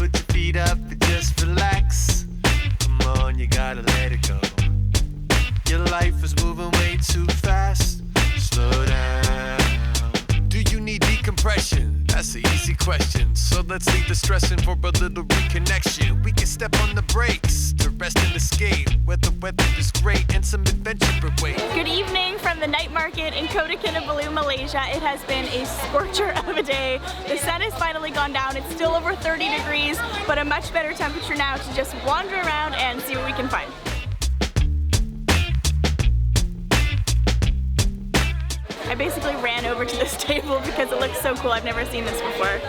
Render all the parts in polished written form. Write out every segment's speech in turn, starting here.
Put your feet up and just relax. Come on, you gotta let it go. Your life is moving way too fast. Slow down. Do you need decompression? That's an easy question. So let's leave the stressing for a little reconnection. We can step on the brakes to rest and escape, where the weather is great and some adventure away. Good evening from the night market in Kota Kinabalu, Malaysia. It has been a scorcher of a day. The sun has finally gone down. It's still over 30 degrees, but a much better temperature now to just wander around and see what we can find. I basically ran over to this table because it looks so cool. I've never seen this before.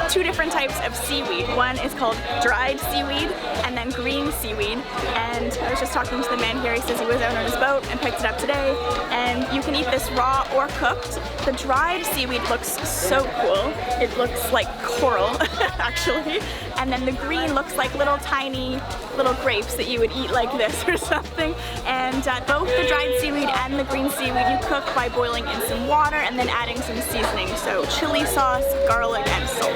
Two different types of seaweed. One is called dried seaweed and then green seaweed. And I was just talking to the man here. He says he was out on his boat and picked it up today. And you can eat this raw or cooked. The dried seaweed looks so cool. It looks like coral, actually. And then the green looks like little tiny little grapes that you would eat like this or something. And both the dried seaweed and the green seaweed you cook by boiling in some water and then adding some seasoning, so chili sauce, garlic, and salt.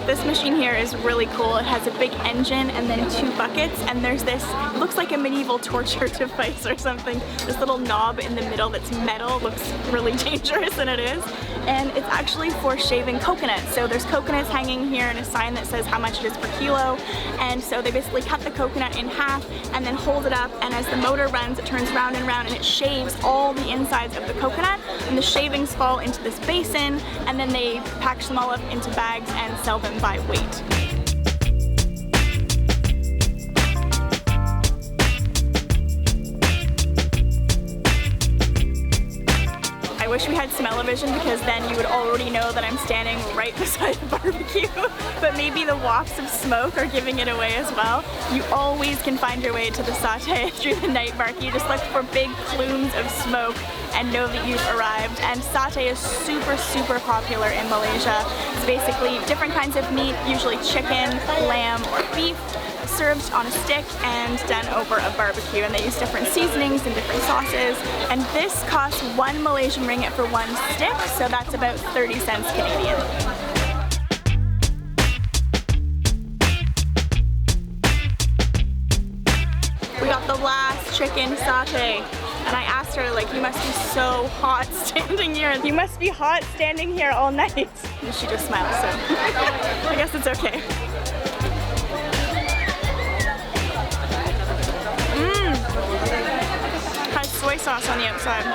This machine here is really cool. It has a big engine and then two buckets, and there's this, looks like a medieval torture device or something. This little knob in the middle that's metal, looks really dangerous, and it is. And it's actually for shaving coconuts. So there's coconuts hanging here and a sign that says how much it is per kilo. And so they basically cut the coconut in half and then hold it up, and as the motor runs, it turns round and round and it shaves all the insides of the coconut, and the shavings fall into this basin, and then they package them all up into bags and sell them by weight. I wish we had smell-o-vision because then you would already know that I'm standing right beside a barbecue, but maybe the wafts of smoke are giving it away as well. You always can find your way to the satay through the night market. You just look for big plumes of smoke and know that you've arrived. And satay is super, super popular in Malaysia. It's basically different kinds of meat, usually chicken, lamb, or beef, served on a stick and done over a barbecue, and they use different seasonings and different sauces. And this costs 1 Malaysian ringgit for one stick, so that's about 30 cents Canadian. We got the last chicken satay, and I asked her, like, you must be so hot standing here. You must be hot standing here all night. And she just smiled, so I guess it's okay. Has soy sauce on the outside.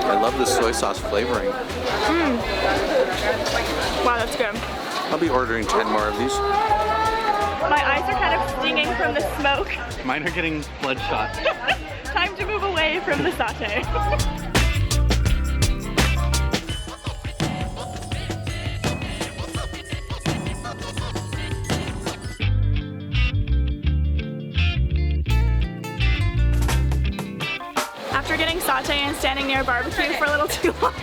I love the soy sauce flavoring. Wow, that's good. I'll be ordering 10 more of these. My eyes are kind of stinging from the smoke. Mine are getting bloodshot. Time to move away from the satay. After getting satay and standing near a barbecue for a little too long,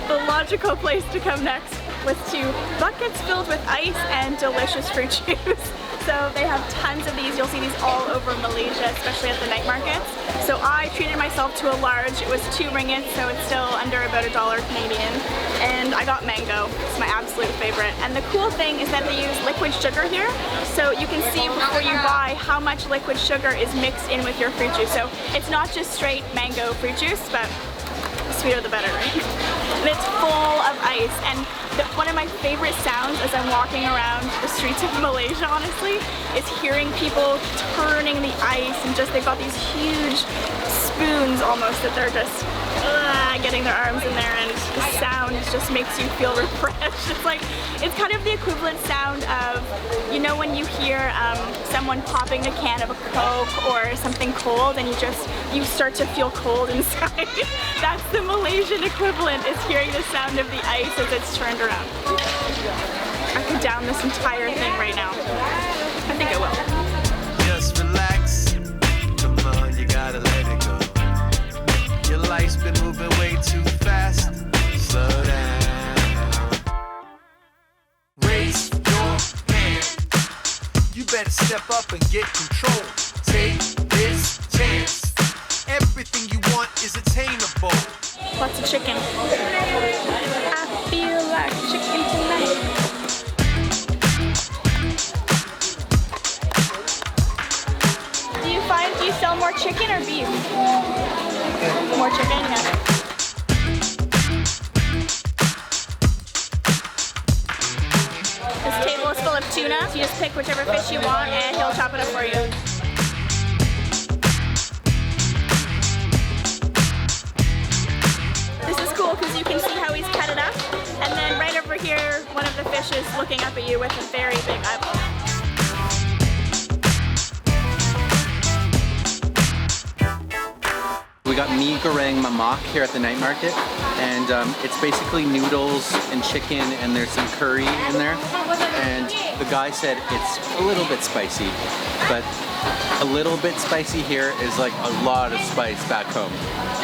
the logical place to come next was to buckets filled with ice and delicious fruit juice. So they have tons of these. You'll see these all over Malaysia, especially at the night markets. So I treated myself to a large. It was 2 ringgit, so it's still under about $1 Canadian. And I got mango. It's my absolute favorite. And the cool thing is that they use liquid sugar here. So you can see before you buy how much liquid sugar is mixed in with your fruit juice. So it's not just straight mango fruit juice, but the sweeter the better, right? And it's full of ice. And one of my favorite sounds as I'm walking around the streets of Malaysia, honestly, is hearing people turning the ice, and just they've got these huge spoons almost that they're just getting their arms in there, and the sound just makes you feel refreshed. It's kind of the equivalent sound of, you know, when you hear someone popping a can of a Coke or something cold and you start to feel cold inside. That's the Malaysian equivalent, is hearing the sound of the ice as it's turned around. I could down this entire thing right now. I think I will. Just relax. Come on, you gotta let it go. Your life's been moving way too fast. Slow down. Raise your hand. You better step up and get control. Take this chance. Everything you chicken or beef? More chicken, yeah. This table is full of tuna, so you just pick whichever fish you want and he'll chop it up for you. This is cool because you can see how he's cut it up, and then right over here, one of the fish is looking up at you with a very big eyeball. We got mee goreng mamak here at the night market, and it's basically noodles and chicken, and there's some curry in there. And the guy said it's a little bit spicy, but a little bit spicy here is like a lot of spice back home.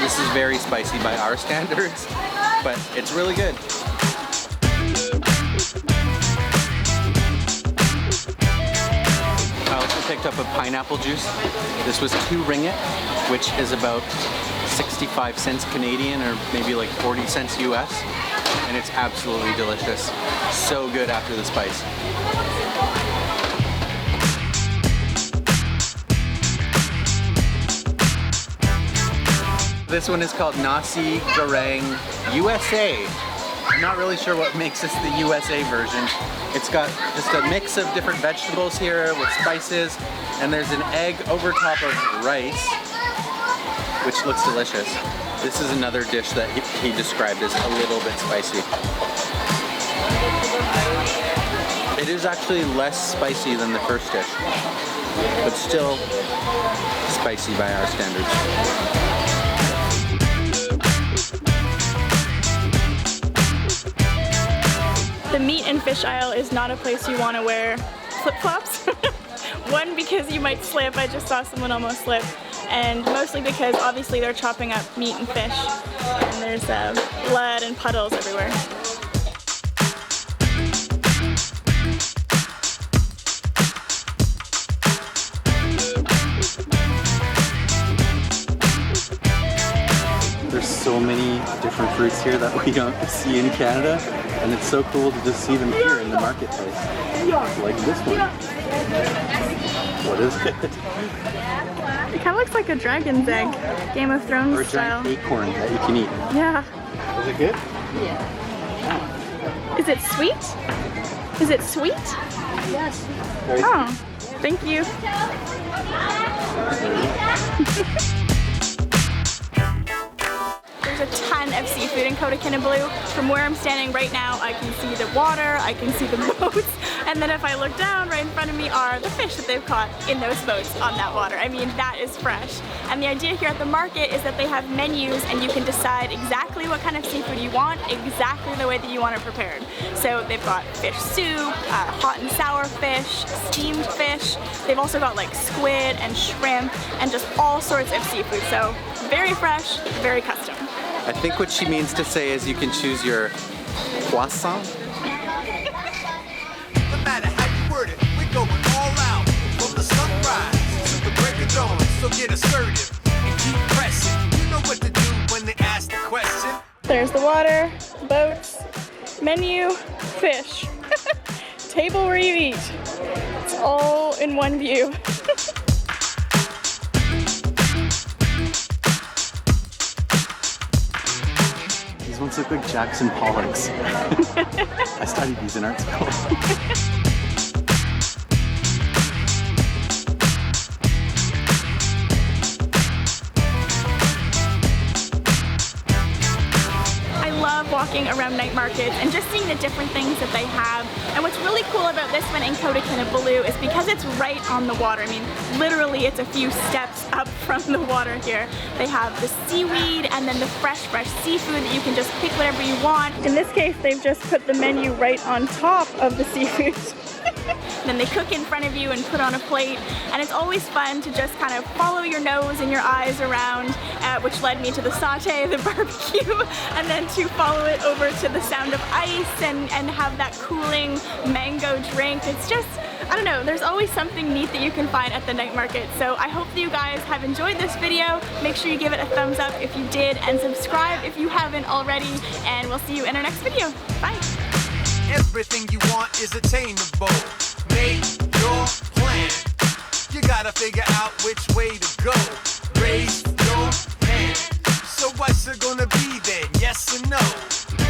This is very spicy by our standards, but it's really good. I also picked up a pineapple juice. This was 2 ringgit, which is about 65 cents Canadian, or maybe like 40 cents US, and it's absolutely delicious. So good after the spice. This one is called Nasi Goreng USA. I'm not really sure what makes this the USA version. It's got just a mix of different vegetables here with spices, and there's an egg over top of rice, which looks delicious. This is another dish that he described as a little bit spicy. It is actually less spicy than the first dish, but still spicy by our standards. The meat and fish aisle is not a place you want to wear flip-flops. One, because you might slip. I just saw someone almost slip. And mostly because obviously they're chopping up meat and fish. And there's blood and puddles everywhere. There's so many different fruits here that we don't see in Canada, and it's so cool to just see them here in the marketplace. Like this one. What is it? It kind of looks like a dragon's egg, Game of Thrones Or a style. giant acorn that you can eat. Yeah. Is it good? Yeah. Is it sweet? Is it sweet? Yes. Oh, thank you. There's a ton of seafood in Kota Kinabalu. From where I'm standing right now, I can see the water, I can see the boats, and then if I look down, right in front of me are the fish that they've caught in those boats on that water. I mean, that is fresh. And the idea here at the market is that they have menus and you can decide exactly what kind of seafood you want, exactly the way that you want it prepared. So they've got fish soup, hot and sour fish, steamed fish. They've also got like squid and shrimp and just all sorts of seafood. So very fresh, very custom. I think what she means to say is you can choose your poisson. No matter how you word it, we're going all out. From the sunrise to the break of dawn. So get assertive and keep pressing. You know what to do when they ask the question. There's the water, boats, menu, fish. Table where you eat. It's all in one view. These ones look like Jackson Pollocks. I studied these in art school. Walking around night markets and just seeing the different things that they have. And what's really cool about this one in Kota Kinabalu is because it's right on the water. I mean, literally it's a few steps up from the water here. They have the seaweed and then the fresh seafood that you can just pick whatever you want. In this case, they've just put the menu right on top of the seafood. Then they cook in front of you and put on a plate, and it's always fun to just kind of follow your nose and your eyes around, which led me to the satay, the barbecue, and then to follow it over to the sound of ice and have that cooling mango drink. It's just, I don't know, there's always something neat that you can find at the night market. So I hope that you guys have enjoyed this video. Make sure you give it a thumbs up if you did, and subscribe if you haven't already, and we'll see you in our next video. Bye! Everything you want is attainable. Make your plan. You gotta figure out which way to go. Raise your hand. So what's it gonna be then? Yes or no?